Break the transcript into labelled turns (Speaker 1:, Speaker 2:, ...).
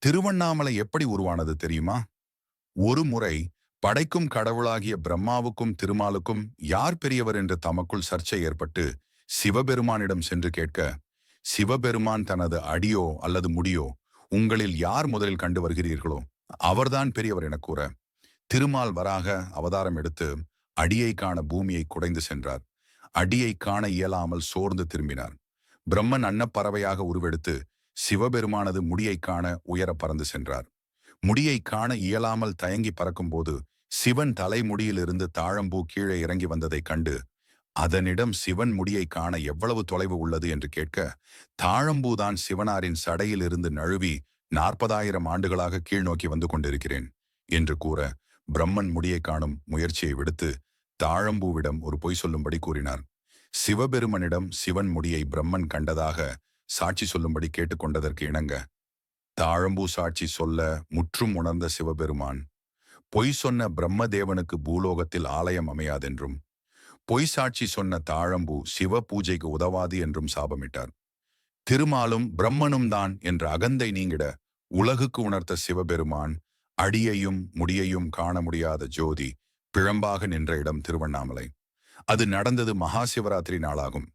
Speaker 1: திருவண்ணாமலை எப்படி உருவானது தெரியுமா? ஒரு முறை படைக்கும் கடவுளாகிய பிரம்மாவுக்கும் திருமாலுக்கும் யார் பெரியவர் என்று தமக்குள் சர்ச்சை ஏற்பட்டு சிவபெருமானிடம் சென்று கேட்க, சிவபெருமான் தனது அடியோ அல்லது முடியோ உங்களில் யார் முதலில் கண்டு வருகிறீர்களோ அவர்தான் பெரியவர் என கூற, திருமால் வராக அவதாரம் எடுத்து அடியை காண பூமியை குடைந்து சென்றார். அடியை காண இயலாமல் சோர்ந்து திரும்பினார். பிரம்மன் அன்னப்பறவையாக உருவெடுத்து சிவபெருமானது முடியை காண உயர பறந்து சென்றார். முடியை காண இயலாமல் தயங்கி பறக்கும்போது சிவன் தலைமுடியிலிருந்து தாழம்பூ கீழே இறங்கி வந்ததைக் கண்டு அதனிடம் சிவன் முடியை காண எவ்வளவு தொலைவு உள்ளது என்று கேட்க, தாழம்பூதான் சிவனாரின் சடையில் இருந்து நழுவி 40,000 ஆண்டுகளாக கீழ் நோக்கி வந்து கொண்டிருக்கிறேன் என்று கூற, பிரம்மன் முடியை காணும் முயற்சியை விடுத்து தாழம்பூவிடம் ஒரு பொய் சொல்லும்படி கூறினார். சிவபெருமனிடம் சிவன் முடியை பிரம்மன் கண்டதாக சாட்சி சொல்லும்படி கேட்டுக்கொண்டதற்கு இணங்க தாழம்பூ சாட்சி சொல்ல முற்றும் உணர்ந்த சிவபெருமான், பொய் சொன்ன பிரம்மதேவனுக்கு பூலோகத்தில் ஆலயம் அமையாதென்றும் பொய் சாட்சி சொன்ன தாழம்பூ சிவ பூஜைக்கு உதவாது என்றும் சாபமிட்டார். திருமாலும் பிரம்மனும் தான் என்ற அகந்தை நீங்கிட உலகுக்கு உணர்த்த சிவபெருமான் அடியையும் முடியையும் காண முடியாத ஜோதி பிழம்பாக நின்ற இடம் திருவண்ணாமலை. அது நடந்தது மகா சிவராத்திரி நாளாகும்.